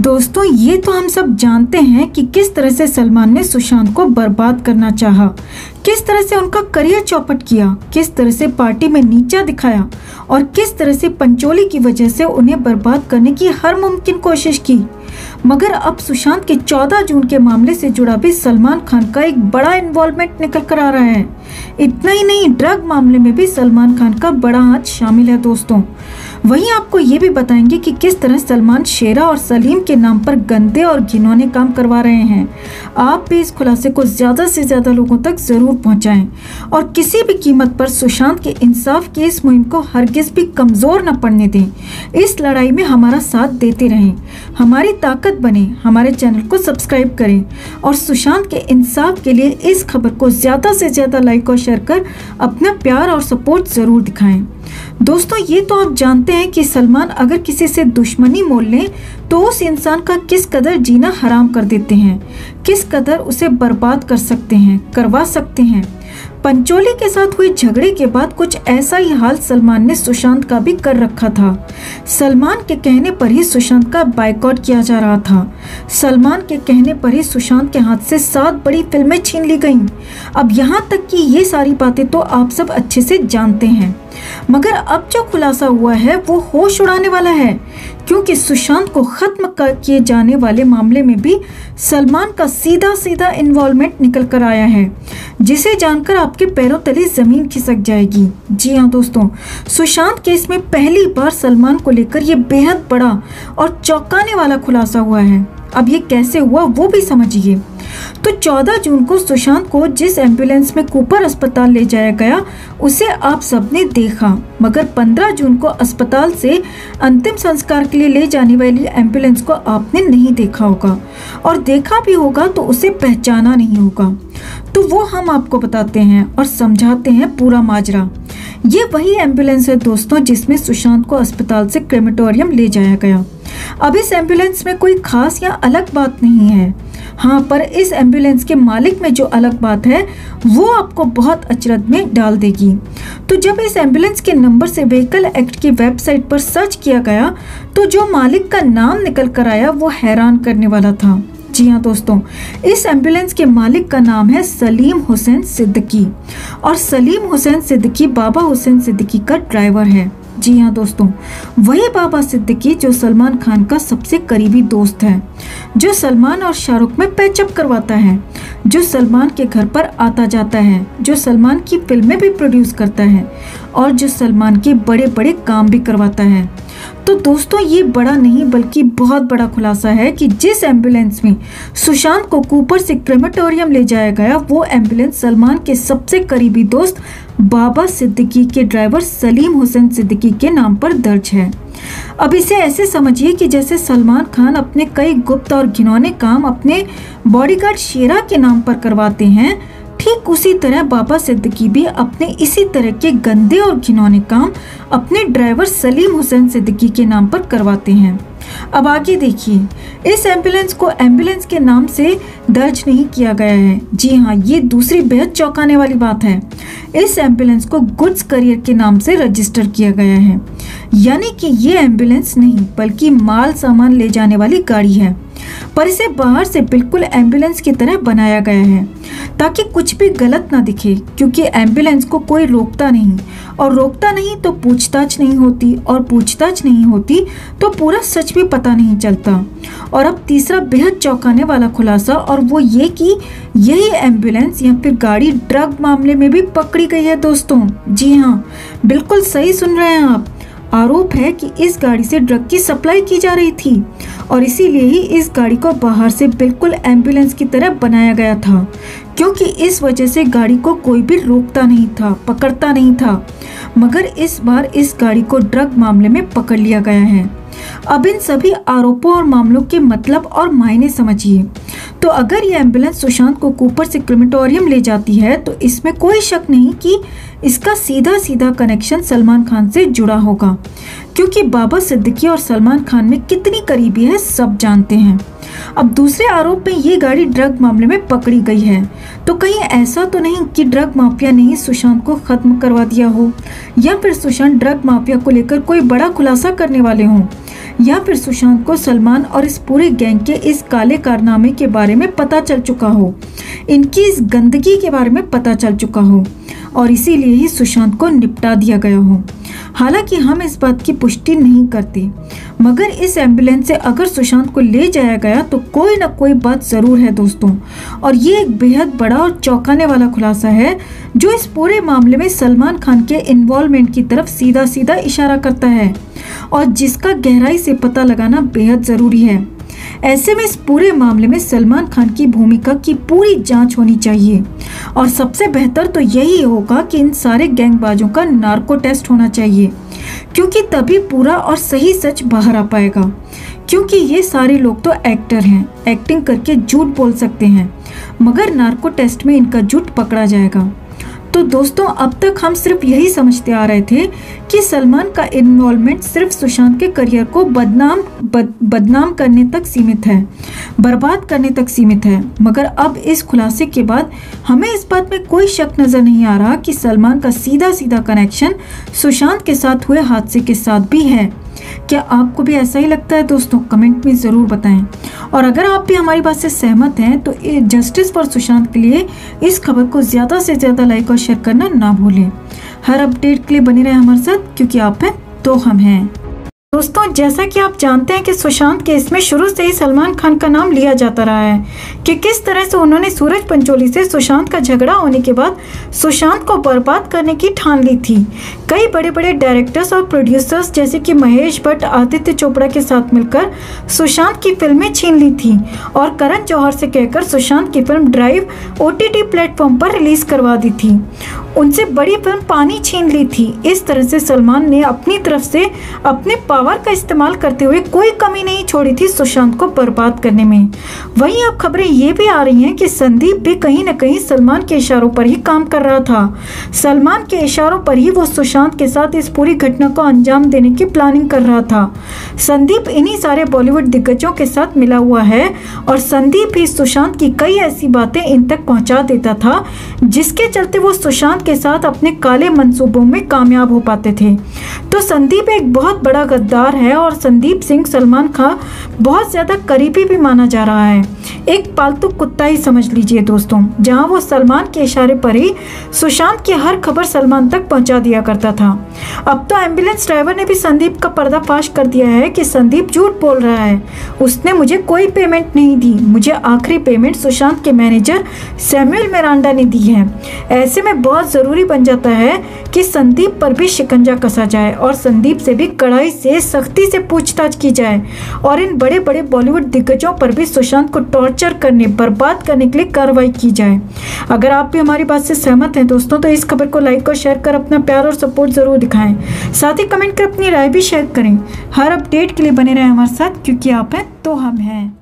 दोस्तों ये तो हम सब जानते हैं कि किस तरह से सलमान ने सुशांत को बर्बाद करना चाहा, किस तरह से उनका करियर चौपट किया, किस तरह से पार्टी में नीचा दिखाया और किस तरह से पंचोली की वजह से उन्हें बर्बाद करने की हर मुमकिन कोशिश की। मगर अब सुशांत के 14 जून के मामले से जुड़ा भी सलमान खान का एक बड़ा इन्वॉल्वमेंट निकल कर आ रहा है। इतना ही नहीं, ड्रग मामले में भी सलमान खान का बड़ा हाथ शामिल है दोस्तों। वहीं आपको ये भी बताएंगे कि किस तरह सलमान शेरा और सलीम के नाम पर गंदे और घिनौने काम करवा रहे हैं। आप भी इस खुलासे को ज़्यादा से ज़्यादा लोगों तक ज़रूर पहुंचाएं और किसी भी कीमत पर सुशांत के इंसाफ की इस मुहिम को हरगिज़ भी कमज़ोर न पड़ने दें। इस लड़ाई में हमारा साथ देते रहें, हमारी ताकत बने। हमारे चैनल को सब्सक्राइब करें और सुशांत के इंसाफ के लिए इस खबर को ज़्यादा से ज़्यादा लाइक और शेयर कर अपना प्यार और सपोर्ट ज़रूर दिखाएं। दोस्तों ये तो आप जानते हैं कि सलमान अगर किसी से दुश्मनी मोल लें तो उस इंसान का किस कदर जीना हराम कर देते हैं, किस कदर उसे बर्बाद कर सकते हैं, करवा सकते हैं। पंचोली के साथ हुए झगड़े के बाद कुछ ऐसा ही हाल सलमान ने सुशांत का भी कर रखा था। सलमान के कहने पर ही सुशांत का बायकॉट किया जा रहा था। सलमान के कहने पर ही सुशांत के हाथ से 7 बड़ी फिल्में छीन ली गईं। अब यहाँ तक कि ये सारी बातें तो आप सब अच्छे से जानते हैं, मगर अब जो खुलासा हुआ है वो होश उड़ाने वाला है, क्योंकि सुशांत को खत्म किए जाने वाले मामले में भी सलमान का सीधा सीधा इन्वॉल्वमेंट निकल कर आया है, जिसे जानकर आपके पैरों तले जमीन खिसक जाएगी। जी हाँ दोस्तों, सुशांत केस में पहली बार सलमान को लेकर ये बेहद बड़ा और चौंकाने वाला खुलासा हुआ है। अब ये कैसे हुआ वो भी समझिए। तो 14 जून को सुशांत को जिस एम्बुलेंस में कूपर अस्पताल ले जाया गया उसे आप सबने देखा, मगर 15 जून को अस्पताल से अंतिम संस्कार के लिए ले जाने वाली एम्बुलेंस को आपने नहीं देखा होगा, और देखा भी होगा तो उसे पहचाना नहीं होगा। तो वो हम आपको बताते हैं और समझाते हैं पूरा माजरा। ये वही एम्बुलेंस है दोस्तों जिसमें सुशांत को अस्पताल से क्रेमेटोरियम ले जाया गया। अब इस एम्बुलेंस में कोई खास या अलग बात नहीं है, हाँ, पर इस एम्बुलेंस के मालिक में जो अलग बात है वो आपको बहुत अचरज में डाल देगी। तो जब इस एम्बुलेंस के नंबर से व्हीकल एक्ट की वेबसाइट पर सर्च किया गया तो जो मालिक का नाम निकल कर आया वो हैरान करने वाला था। जी हाँ दोस्तों, इस एम्बुलेंस के मालिक का नाम है सलीम हुसैन सिद्दीकी, और सलीम हुसैन सिद्दीकी बाबा हुसैन सिद्दीकी का ड्राइवर है। जी हाँ दोस्तों, वही बाबा सिद्दीकी जो सलमान खान का सबसे करीबी दोस्त है, जो सलमान और शाहरुख में पैचअप करवाता है, जो सलमान के घर पर आता जाता है, जो सलमान की फिल्में भी प्रोड्यूस करता है और जो सलमान के बड़े बड़े काम भी करवाता है। तो दोस्तों ये बड़ा नहीं बल्कि बहुत बड़ा खुलासा है कि जिस एम्बुलेंस में सुशांत को कूपर से क्रेमेटोरियम ले जाया गया वो एम्बुलेंस सलमान के सबसे करीबी दोस्त बाबा सिद्दीकी के ड्राइवर सलीम हुसैन सिद्दीकी के नाम पर दर्ज है। अब इसे ऐसे समझिए कि जैसे सलमान खान अपने कई गुप्त और घिनौने काम अपने बॉडीगार्ड शेरा के नाम पर करवाते हैं, ठीक उसी तरह बाबा सिद्दीकी भी अपने इसी तरह के गंदे और घिनौने काम अपने ड्राइवर सलीम हुसैन सिद्दीकी के नाम पर करवाते हैं। अब आगे देखिए, इस एम्बुलेंस को एम्बुलेंस के नाम से दर्ज नहीं किया गया है। जी हाँ, ये दूसरी बेहद चौंकाने वाली बात है। इस एम्बुलेंस को गुड्स करियर के नाम से रजिस्टर किया गया है, यानी कि ये एम्बुलेंस नहीं बल्कि माल सामान ले जाने वाली गाड़ी है, पर इसे बाहर से बिल्कुल एम्बुलेंस की तरह बनाया गया है ताकि कुछ भी गलत ना दिखे, क्योंकि एम्बुलेंस को कोई रोकता नहीं, और रोकता नहीं तो पूछताछ नहीं होती, और पूछताछ नहीं होती तो पूरा सच भी पता नहीं चलता। और अब तीसरा बेहद चौंकाने वाला खुलासा, और वो ये कि यही एम्बुलेंस या फिर गाड़ी ड्रग मामले में भी पकड़ी गई है दोस्तों। जी हाँ, बिल्कुल सही सुन रहे हैं आप। आरोप है कि इस गाड़ी से ड्रग की सप्लाई की जा रही थी और इसीलिए ही इस गाड़ी को बाहर से बिल्कुल एम्बुलेंस की तरह बनाया गया था, क्योंकि इस वजह से गाड़ी को कोई भी रोकता नहीं था, पकड़ता नहीं था। मगर इस बार इस गाड़ी को ड्रग मामले में पकड़ लिया गया है। अब इन सभी आरोपों और मामलों के मतलब और मायने समझिए। तो अगर ये एम्बुलेंस सुशांत को कूपर से क्रेमेटोरियम ले जाती है तो इसमें कोई शक नहीं कि इसका सीधा सीधा कनेक्शन सलमान खान से जुड़ा होगा, क्योंकि बाबा सिद्दीकी और सलमान खान में कितनी करीबी है सब जानते हैं। अब दूसरे आरोप में ये गाड़ी ड्रग मामले में पकड़ी गई है, तो कहीं ऐसा तो नहीं कि ड्रग माफिया ने ही सुशांत को खत्म करवा दिया हो, या फिर सुशांत ड्रग माफिया को लेकर कोई बड़ा खुलासा करने वाले हों, या फिर सुशांत को सलमान और इस पूरे गैंग के इस काले कारनामे के बारे में पता चल चुका हो, इनकी इस गंदगी के बारे में पता चल चुका हो और इसीलिए ही सुशांत को निपटा दिया गया हो। हालांकि हम इस बात की पुष्टि नहीं करते, मगर इस एम्बुलेंस से अगर सुशांत को ले जाया गया तो कोई ना कोई बात ज़रूर है दोस्तों, और ये एक बेहद बड़ा और चौंकाने वाला खुलासा है जो इस पूरे मामले में सलमान खान के इन्वॉल्वमेंट की तरफ सीधा सीधा इशारा करता है और जिसका गहराई से पता लगाना बेहद ज़रूरी है। ऐसे में इस पूरे मामले में सलमान खान की भूमिका की पूरी जांच होनी चाहिए और सबसे बेहतर तो यही होगा कि इन सारे गैंगबाजों का नार्को टेस्ट होना चाहिए, क्योंकि तभी पूरा और सही सच बाहर आ पाएगा। क्योंकि ये सारे लोग तो एक्टर हैं, एक्टिंग करके झूठ बोल सकते हैं, मगर नार्को टेस्ट में इनका झूठ पकड़ा जाएगा। तो दोस्तों, अब तक हम सिर्फ यही समझते आ रहे थे कि सलमान का इन्वॉल्वमेंट सिर्फ सुशांत के करियर को बदनाम करने तक सीमित है, बर्बाद करने तक सीमित है, मगर अब इस खुलासे के बाद हमें इस बात में कोई शक नजर नहीं आ रहा कि सलमान का सीधा सीधा कनेक्शन सुशांत के साथ हुए हादसे के साथ भी है। क्या आपको भी ऐसा ही लगता है दोस्तों? कमेंट में ज़रूर बताएं। और अगर आप भी हमारी बात से सहमत हैं तो जस्टिस फॉर सुशांत के लिए इस खबर को ज़्यादा से ज़्यादा लाइक और शेयर करना ना भूलें। हर अपडेट के लिए बने रहें हमारे साथ, क्योंकि आप हैं तो हम हैं। दोस्तों, जैसा कि आप जानते हैं कि सुशांत केस में शुरू से ही सलमान खान का नाम लिया जाता रहा है कि किस तरह से उन्होंने सूरज पंचोली से सुशांत का झगड़ा होने के बाद सुशांत को बर्बाद करने की ठान ली थी। कई बड़े बड़े डायरेक्टर्स और प्रोड्यूसर्स जैसे कि महेश भट्ट, आदित्य चोपड़ा के साथ मिलकर सुशांत की फिल्में छीन ली थी और करण जौहर से कहकर सुशांत की फिल्म ड्राइव OTT प्लेटफॉर्म पर रिलीज करवा दी थी। उनसे बड़ी फिल्म पानी छीन ली थी। इस तरह से सलमान ने अपनी तरफ से अपने पावर का इस्तेमाल करते हुए कोई कमी नहीं छोड़ी थी सुशांत को बर्बाद करने में। वहीं अब खबरें ये भी आ रही हैं कि संदीप भी कहीं न कहीं सलमान के इशारों पर ही काम कर रहा था। सलमान के इशारों पर ही वो सुशांत के साथ इस पूरी घटना को अंजाम देने की प्लानिंग कर रहा था। संदीप इन्हीं सारे बॉलीवुड दिग्गजों के साथ मिला हुआ है और संदीप ही सुशांत की कई ऐसी बातें इन तक पहुंचा देता था जिसके चलते वो सुशांत के साथ अपने काले मंसूबों में कामयाब हो पाते थे। तो संदीप एक बहुत बड़ा गद्दार है और संदीप सिंह सलमान का बहुत ज्यादा करीबी भी माना जा रहा है। एक पालतू कुत्ता ही समझ लीजिए दोस्तों, जहां वो सलमान के इशारे पर ही सुशांत की हर खबर सलमान तक पहुंचा दिया करता था। अब तो एम्बुलेंस ड्राइवर ने भी संदीप का पर्दाफाश कर दिया है कि संदीप झूठ बोल रहा है, उसने मुझे कोई पेमेंट नहीं दी, मुझे आखिरी पेमेंट सुशांत के मैनेजर सैमुअल मिरांडा ने दी है। ऐसे में बहुत जरूरी बन जाता है कि संदीप पर भी शिकंजा कसा जाए और संदीप से भी कड़ाई से सख्ती से पूछताछ की जाए और इन बड़े बड़े बॉलीवुड दिग्गजों पर भी सुशांत को टॉर्चर करने, बर्बाद करने के लिए कार्रवाई की जाए। अगर आप भी हमारी बात से सहमत हैं दोस्तों, तो इस खबर को लाइक और शेयर कर अपना प्यार और सपोर्ट जरूर दिखाएं। साथ ही कमेंट कर अपनी राय भी शेयर करें। हर अपडेट के लिए बने रहें हमारे साथ, क्योंकि आप हैं तो हम हैं।